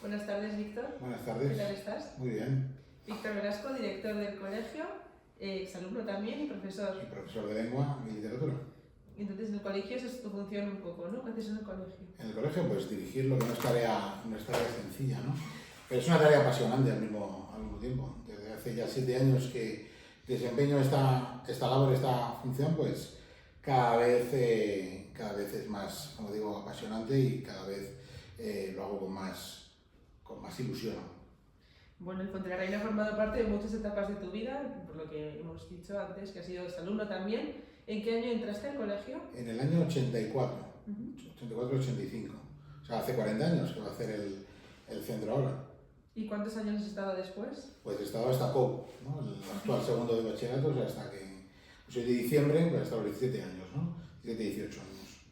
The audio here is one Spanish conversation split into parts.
Buenas tardes, Víctor. Buenas tardes. ¿Qué tal estás? Muy bien. Víctor Velasco, director del colegio, exalumno también y profesor. Y profesor de lengua y literatura. Entonces, en el colegio esa es tu función un poco, ¿no? ¿Qué haces en el colegio? En el colegio, pues dirigir lo que no es tarea sencilla, ¿no? Pero es una tarea apasionante al mismo tiempo. Desde hace ya 7 años que desempeño esta labor, esta función, pues cada vez es más, como digo, apasionante y cada vez lo hago con más ilusión. Bueno, el Fontenarrain ha formado parte de muchas etapas de tu vida, por lo que hemos dicho antes, que has sido exalumno también. ¿En qué año entraste al colegio? En el año 84, 84-85. O sea, hace 40 años que va a hacer el centro ahora. ¿Y cuántos años has estado después? Pues he estado hasta COU, ¿no? El actual segundo de bachillerato, o sea, hasta que soy de diciembre, pues hasta los 17 años, ¿no? 17, 18 años.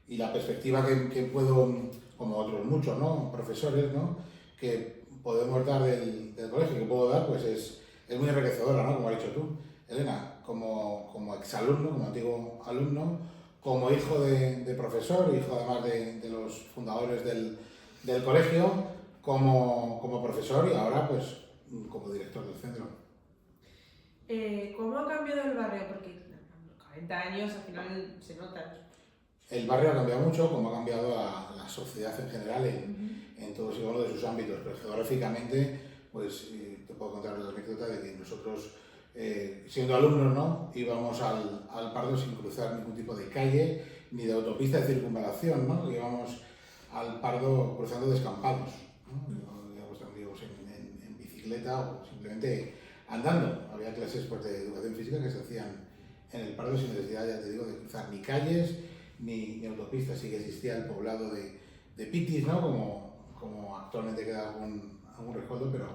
Y la perspectiva que puedo, como otros muchos, ¿no? Profesores, ¿no? Que podemos dar del colegio, que puedo dar, pues es muy enriquecedora, ¿no? Como has dicho tú, Elena, como exalumno, como antiguo alumno, como hijo de profesor, hijo además de los fundadores del colegio, como profesor y ahora pues como director del centro. ¿Cómo ha cambiado el barrio? Porque 40 años al final se nota. El barrio ha cambiado mucho, como ha cambiado la sociedad en general en todos y cada uno de sus ámbitos, pero geográficamente, pues te puedo contar la anécdota de que nosotros, siendo alumnos, ¿no? Íbamos al Pardo sin cruzar ningún tipo de calle ni de autopista de circunvalación, ¿no? Íbamos al Pardo cruzando descampados, ¿no? Íbamos en bicicleta o simplemente andando. Había clases pues, de educación física que se hacían en el Pardo sin necesidad, ya te digo, de cruzar ni calles ni autopistas. Sí que existía el poblado de Pitis, ¿no? Como actualmente queda algún rescoldo, pero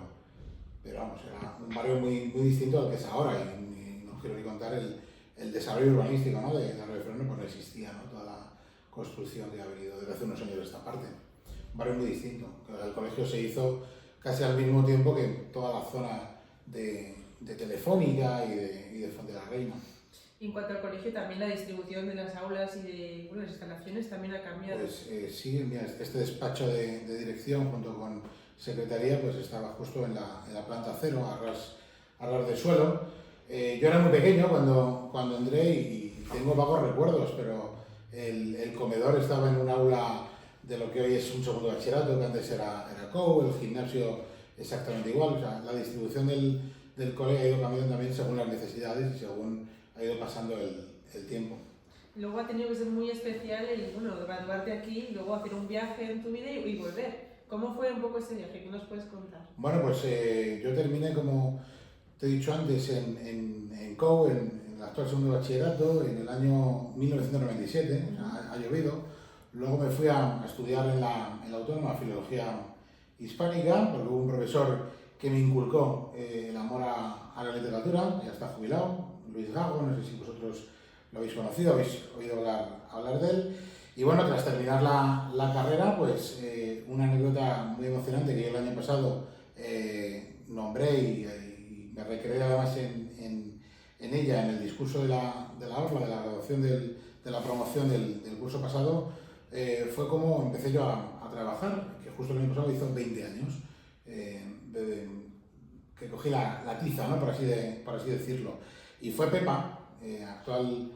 vamos, era un barrio muy distinto al que es ahora y no quiero ni contar el desarrollo urbanístico, ¿no? de Arroyo Freno, pues no existía, ¿no? Toda la construcción que ha venido desde hace unos años de esta parte. Un barrio muy distinto. El colegio se hizo casi al mismo tiempo que toda la zona de Telefónica y de Fuente de la Reina. Y en cuanto al colegio, también la distribución de las aulas y de las instalaciones también ha cambiado. Pues sí, mira, este despacho de dirección junto con secretaría pues estaba justo en la planta cero, a ras de suelo. Yo era muy pequeño cuando entré y tengo vagos recuerdos, pero el comedor estaba en un aula de lo que hoy es un segundo bachillerato, que antes era COU, el gimnasio exactamente igual. O sea, la distribución del cole ha ido cambiando también según las necesidades y según ha ido pasando el tiempo. Luego ha tenido que ser muy especial graduarte aquí y luego hacer un viaje en tu vida y volver. ¿Cómo fue un poco ese viaje? ¿Qué nos puedes contar? Bueno, pues yo terminé, como te he dicho antes, en COU, en el actual segundo bachillerato, en el año 1997, o sea, ha llovido. Luego me fui a estudiar en la Autónoma Filología Hispánica, porque hubo un profesor que me inculcó el amor a la literatura, ya está jubilado, Luis Gago, no sé si vosotros lo habéis conocido, habéis oído hablar de él. Y bueno, tras terminar la carrera, pues una anécdota muy emocionante que yo el año pasado nombré y me recreé además en ella, en el discurso de la orla, de la graduación de la promoción del curso pasado, fue como empecé yo a trabajar, que justo el año pasado hizo 20 años, que cogí la tiza, ¿no? por así decirlo. Y fue Pepa, actual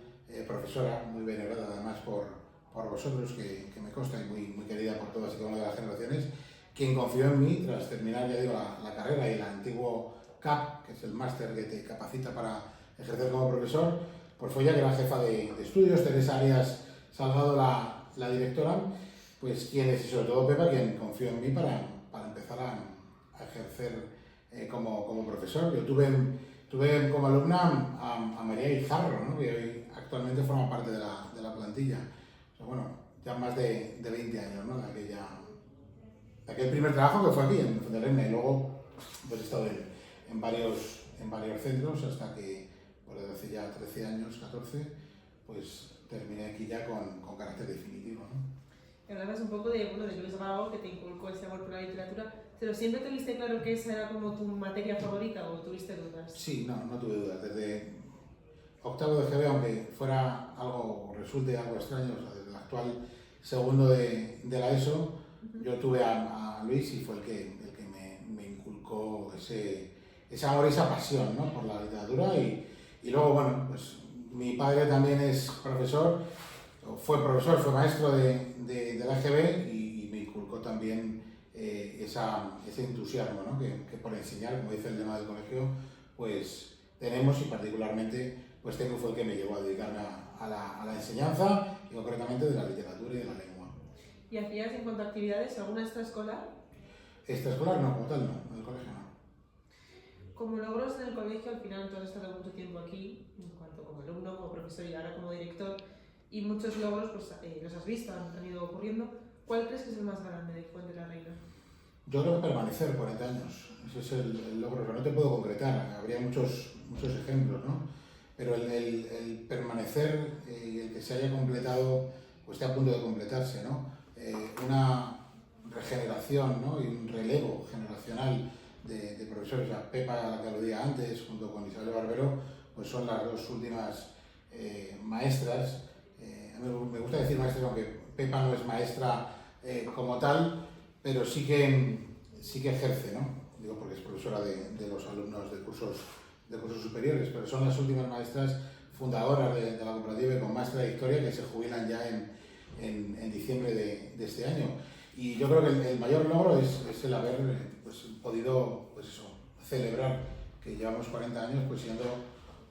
profesora, muy venerada además por vosotros, que me consta y muy querida por todas y cada una de las generaciones, quien confió en mí tras terminar, ya digo, la carrera y el antiguo CAP, que es el máster que te capacita para ejercer como profesor, pues fue ella que era jefa de estudios, Teresa Arias Salgado, la directora, pues quien es, y sobre todo Pepa, quien confió en mí para empezar a ejercer como profesor. Yo tuve como alumna a María Izarro, ¿no? Que hoy actualmente forma parte de la plantilla. O sea, bueno, ya más de 20 años, ¿no? De aquel primer trabajo que fue aquí, en Fontenarrain, y luego pues, he estado en varios centros hasta que, pues desde hace ya 13 años, 14, pues terminé aquí ya con carácter definitivo, ¿no? Hablabas un poco de Luis Gago, que te inculcó ese amor por la literatura, pero ¿siempre tuviste claro que esa era como tu materia favorita o tuviste dudas? Sí, no tuve dudas. Desde octavo de GB, aunque fuera resulte algo extraño, o sea, desde el actual segundo de la ESO, Yo tuve a Luis y fue el que me inculcó ese amor y esa pasión, ¿no? Por la literatura y luego, bueno, pues mi padre también es profesor, fue maestro de la EGB y me inculcó también ese entusiasmo, ¿no? que por enseñar, como dice el lema del colegio, pues tenemos y particularmente pues tengo fue el que me llevó a dedicarme a la enseñanza y concretamente de la literatura y de la lengua. ¿Y hacías en cuanto a actividades alguna extraescolar? Extraescolar no, como tal no, en el colegio no. Como logros en el colegio, al final tú has estado mucho tiempo aquí, en cuanto como alumno, como profesor y ahora como director, y muchos logros pues, los has visto, han ido ocurriendo. ¿Cuál crees que es el más grande de Fuente de la Reina? Yo creo que permanecer 40 años, ese es el logro, no te puedo concretar, habría muchos ejemplos, ¿no? Pero el permanecer y el que se haya completado, o esté a punto de completarse, ¿no? Una regeneración, ¿no? Y un relevo generacional de profesores, a Pepa, a la que aludía antes, junto con Isabel Barbero, pues son las dos últimas maestras. A mí me gusta decir maestras, aunque Pepa no es maestra como tal, pero sí que ejerce, ¿no? Digo porque es profesora de los alumnos de cursos superiores, pero son las últimas maestras fundadoras de la cooperativa y con más trayectoria que se jubilan ya en diciembre de este año. Y yo creo que el mayor logro es el haber pues, podido pues eso, celebrar que llevamos 40 años pues, siendo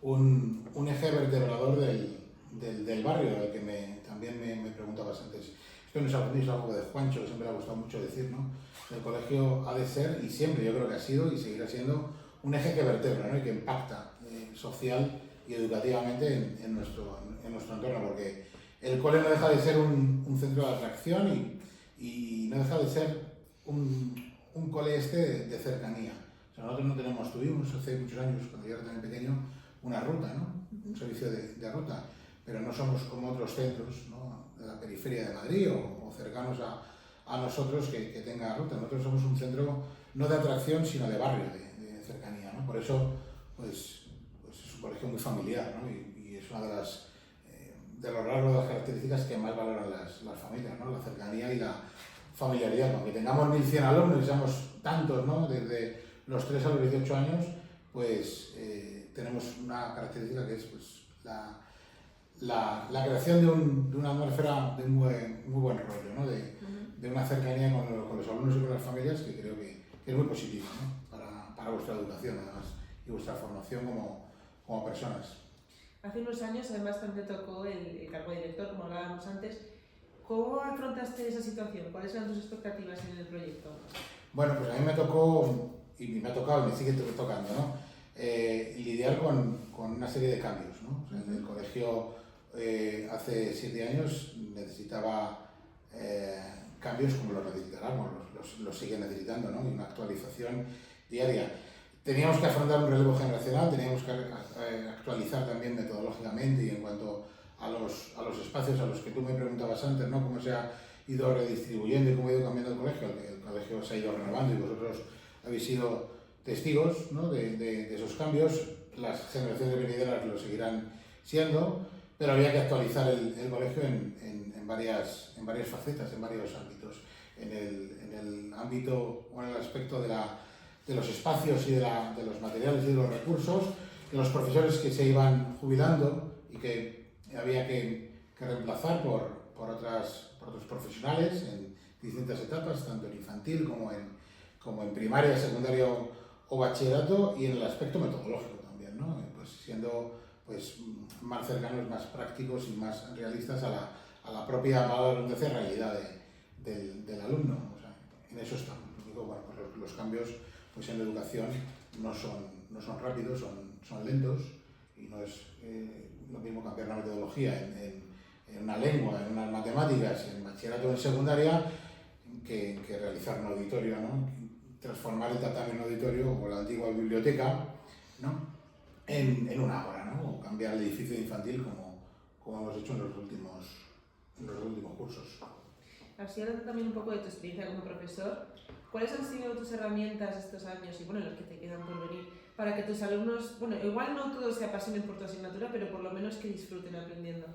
un eje vertebrador del barrio, al que también me preguntabas antes. Esto no es algo de Juancho, que siempre le ha gustado mucho decir, ¿no? El colegio ha de ser, y siempre yo creo que ha sido y seguirá siendo, un eje que vertebra, ¿no? Y que impacta social y educativamente en nuestro entorno, porque el cole no deja de ser un centro de atracción y no deja de ser un cole de cercanía. O sea, nosotros tuvimos hace muchos años, cuando yo era también pequeño, una ruta, ¿no? Un servicio de ruta, pero no somos como otros centros, ¿no? De la periferia de Madrid o cercanos a nosotros que tenga ruta. Nosotros somos un centro no de atracción, sino de barrio, de cercanía, ¿no? Por eso, pues es un colegio muy familiar, ¿no? Y es una de los rasgos, de las características que más valoran las familias, ¿no? La cercanía y la familiaridad. Aunque tengamos 1100 alumnos y seamos tantos, ¿no? Desde los 3 a los 18 años, pues tenemos una característica que es pues, la creación de una atmósfera de muy buen rollo, ¿no? De una cercanía con los alumnos y con las familias que creo que es muy positiva, ¿no? Para vuestra educación, además, y vuestra formación como personas. Hace unos años, además, también te tocó el cargo de director, como hablábamos antes. ¿Cómo afrontaste esa situación? ¿Cuáles eran tus expectativas en el proyecto? Bueno, pues a mí me tocó, y me ha tocado y me sigue tocando, ¿no? Lidiar con una serie de cambios, ¿no? O sea, el colegio hace 7 años necesitaba cambios como los necesitará, los sigue necesitando, ¿no? Y una actualización diaria. Teníamos que afrontar un relevo generacional, teníamos que actualizar también metodológicamente y en cuanto a los espacios a los que tú me preguntabas antes, ¿no? Cómo se ha ido redistribuyendo y cómo ha ido cambiando el colegio. El colegio se ha ido renovando y vosotros habéis sido testigos, ¿no? de esos cambios. Las generaciones venideras lo seguirán siendo, pero había que actualizar el colegio en varias facetas, en varios ámbitos. En el ámbito o en el aspecto de los espacios y de los materiales y de los recursos, de los profesores que se iban jubilando y que había que reemplazar por otros profesionales en distintas etapas, tanto en infantil como en primaria, secundaria o bachillerato, y en el aspecto metodológico también, ¿no? Pues siendo pues, más cercanos, más prácticos y más realistas a la propia realidad del alumno. O sea, en eso estamos. Bueno, pues los cambios pues en la educación no son rápidos, son lentos, y no es lo mismo cambiar una metodología en una lengua, en unas matemáticas, en bachillerato o en secundaria, que realizar un auditorio, ¿no? Transformar el tatami en un auditorio o la antigua biblioteca, ¿no? en una hora, ¿no? O cambiar el edificio infantil como hemos hecho en los últimos cursos. Así, hablando también un poco de tu experiencia como profesor, ¿cuáles han sido tus herramientas estos años y bueno, los que te quedan por venir para que tus alumnos, bueno, igual no todos se apasionen por tu asignatura, pero por lo menos que disfruten aprendiendo?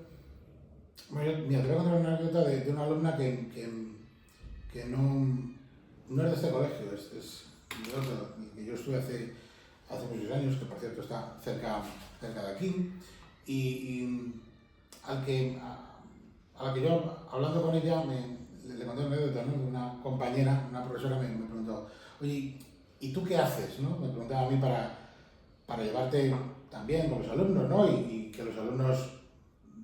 Bueno, mira, te voy a contar una anécdota de una alumna que que no es de este colegio, es que yo estuve hace muchos años, que por cierto está cerca de aquí, y a la que yo, hablando con ella, le conté una anécdota, ¿no? De una compañera, una profesora me preguntó, oye, ¿y tú qué haces? ¿No? Me preguntaba a mí para llevarte también con los alumnos, ¿no? Y que los alumnos,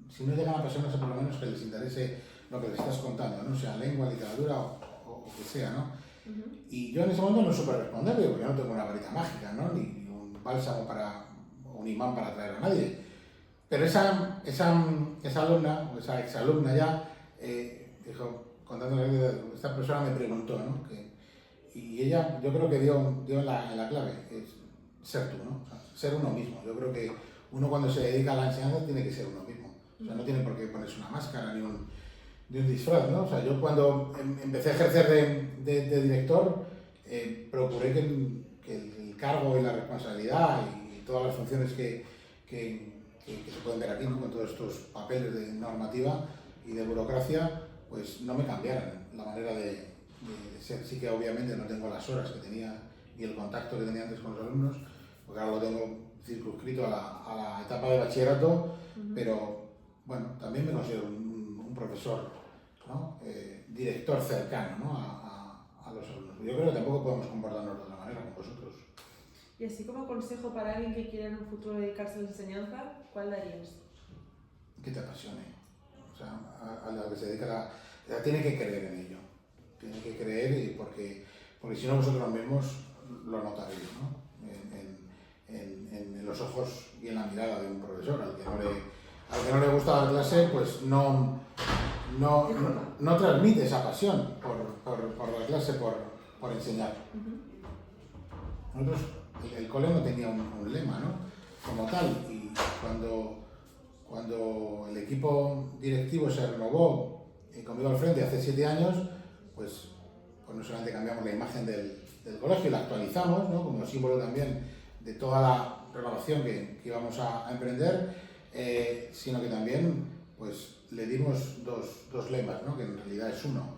si no llegan a apasionarse, por lo menos que les interese lo que les estás contando, ¿no? Sea lengua, literatura o que sea, ¿no? Y yo en ese momento no supe responderle, porque yo no tengo una varita mágica, ¿no? Ni un bálsamo o un imán para atraer a nadie. Pero esa alumna, o esa exalumna ya, dijo, contándole, esta persona me preguntó, ¿no? Y ella, yo creo que dio en la clave, es ser tú, ¿no? O sea, ser uno mismo. Yo creo que uno cuando se dedica a la enseñanza tiene que ser uno mismo. O sea, no tiene por qué ponerse una máscara ni un disfraz, ¿no? O sea, yo cuando empecé a ejercer de director, procuré que el cargo y la responsabilidad y todas las funciones que se pueden ver aquí, ¿no? Con todos estos papeles de normativa y de burocracia, pues no me cambiaran la manera de ser. Sí que obviamente no tengo las horas que tenía ni el contacto que tenía antes con los alumnos, porque ahora lo tengo circunscrito a la etapa de bachillerato, pero bueno, también me considero un profesor, ¿no? Director cercano, ¿no? a los alumnos. Yo creo que tampoco podemos comportarnos de otra manera con vosotros. Y así como consejo para alguien que quiera en un futuro dedicarse a la enseñanza, ¿cuál darías? Que te apasione. O sea, a la que se dedica tiene que creer en ello. Tiene que creer porque si no vosotros mismos lo notaréis, ¿no? En los ojos y en la mirada de un profesor. Al que no le gusta dar clase, pues no transmite esa pasión por la clase, por enseñar. Nosotros, el cole no tenía un lema, ¿no? Como tal, y cuando el equipo directivo se renovó conmigo al frente hace 7 años, pues no solamente cambiamos la imagen del colegio y la actualizamos, ¿no? Como símbolo también de toda la renovación que íbamos a emprender, sino que también pues, le dimos dos lemas, ¿no? Que en realidad es uno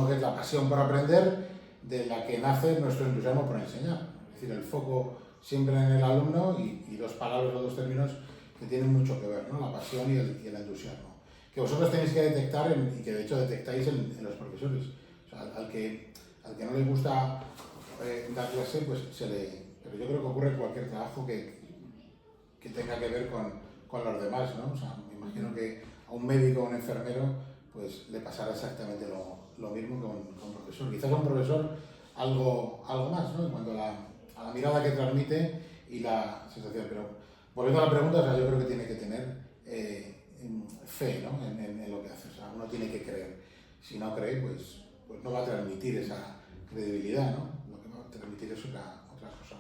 que es la pasión por aprender, de la que nace nuestro entusiasmo por enseñar. Es decir, el foco siempre en el alumno y 2 palabras o 2 términos que tienen mucho que ver, ¿no? La pasión y el entusiasmo. Que vosotros tenéis que detectar y que de hecho detectáis en los profesores. O sea, al que no le gusta dar clase, pues pero yo creo que ocurre en cualquier trabajo que tenga que ver con los demás, ¿no? O sea, me imagino que a un médico o un enfermero pues le pasará exactamente lo mismo que a un profesor. Quizás a un profesor algo más, ¿no? En cuanto a la mirada que transmite y la sensación. Pero volviendo a la pregunta, o sea, yo creo que tiene que tener fe, ¿no? en lo que hace. O sea, uno tiene que creer. Si no cree, pues no va a transmitir esa credibilidad, ¿no? Lo que va a transmitir es otra cosa.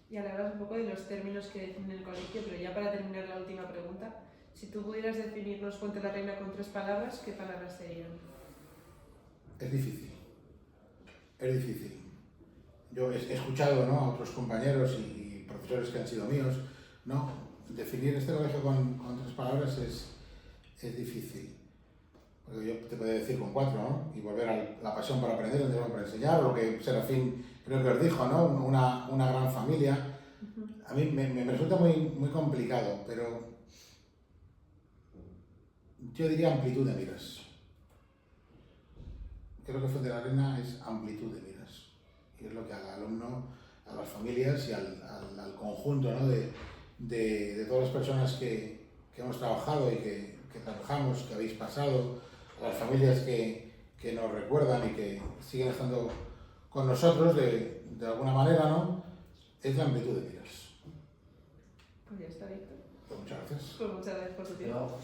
Y hablabas un poco de los términos que definen el colegio, pero ya para terminar la última pregunta, si tú pudieras definirnos Ponte la Regla con 3 palabras, ¿qué palabras serían? Es difícil. Es difícil. Yo he escuchado, ¿no? a otros compañeros y profesores que han sido míos, ¿no? Definir este colegio con 3 palabras es difícil. Porque yo te podría decir con 4, ¿no? Y volver a la pasión por aprender, el entusiasmo por enseñar, lo que Serafín creo que os dijo, ¿no? Una gran familia. A mí me resulta muy complicado, pero yo diría amplitud de miras. Creo que Fuentelarena es amplitud de miras. Y es lo que al alumno, a las familias y al conjunto, ¿no? de todas las personas que hemos trabajado y que trabajamos, que habéis pasado, a las familias que nos recuerdan y que siguen estando con nosotros de alguna manera, ¿no? Es la amplitud de miras. Pues ya está, Víctor. Pues muchas gracias. Pues muchas gracias por tu tiempo.